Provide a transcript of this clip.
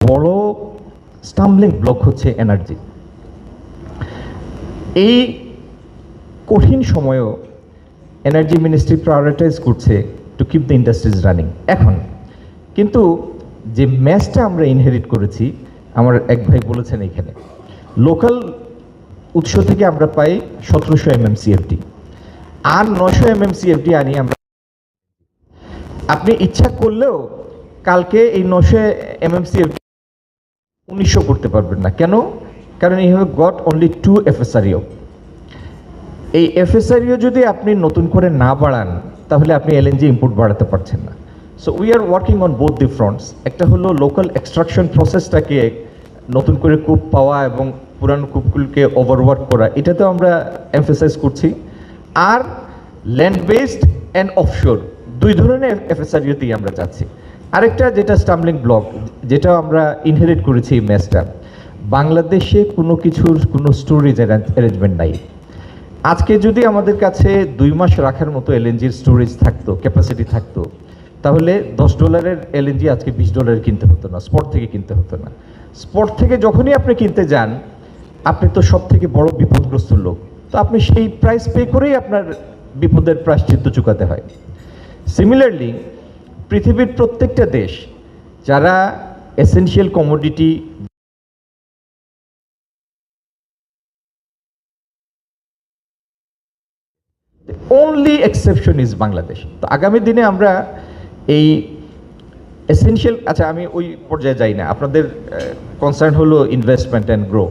বড় stumbling block হচ্ছে energy. এই কঠিন সময়েও এনার্জি মিনিস্ট্রি প্রায়োরিটাইজ করছে to keep the industries running. এখন কিন্তু যে ম্যাচটা আমরা ইনহেরিট করেছি, আমার এক ভাই বলেছেন এখানে লোকাল উৎস থেকে আমরা পাই 1700 MMCFD, আর 900 MMCFD আনি আমরা। আপনি ইচ্ছা করলেও কালকে এই 900 MMCFD 1900 করতে পারবেন না। কেন? কারণ এই হ্যাভ গট অনলি 2 FSRU। এই FSRU যদি আপনি নতুন করে না বাড়ান তাহলে আপনি LNG ইম্পোর্ট বাড়াতে পারছেন না। So we are working on both the fronts. একটা হলো লোকাল এক্সট্রাকশন প্রসেসটাকে নতুন করে কূপ পাওয়া এবং পুরানো কূপগুলোকে ওভারওয়ার্ক করা, এটাতেও আমরা এমফেসাইজ করছি। আর ল্যান্ড বেসড অ্যান্ড অফশোর দুই ধরনের FSRUতেই আমরা যাচ্ছি। আরেকটা যেটা স্টাম্বলিং ব্লক, যেটা আমরা ইনহেরিট করেছি এই ম্যাচটা, বাংলাদেশে কোনো কিছুর কোনো স্টোরেজ অ্যারেঞ্জমেন্ট নাই। আজকে যদি আমাদের কাছে 2 মাস রাখার মতো এলএনজির স্টোরেজ থাকতো, ক্যাপাসিটি থাকতো, তাহলে $10 এলএনজি আজকে $20 কিনতে হতো না, স্পট থেকে কিনতে হতো না। স্পট থেকে যখনই আপনি কিনতে যান, আপনি তো সব থেকে বড় বিপদগ্রস্ত লোক, তো আপনি সেই প্রাইস পে করেই আপনার বিপদের প্রায়শ্চিত্ত চুকাতে হয়। সিমিলারলি পৃথিবীর প্রত্যেকটা দেশ যারা essential commodity only exception is Bangladesh. তো আগামী দিনে আমরা এই এসেনশিয়াল, আচ্ছা আমি ওই পর্যায়ে যাই না, আপনাদের কনসার্ন হলো ইনভেস্টমেন্ট অ্যান্ড গ্রো।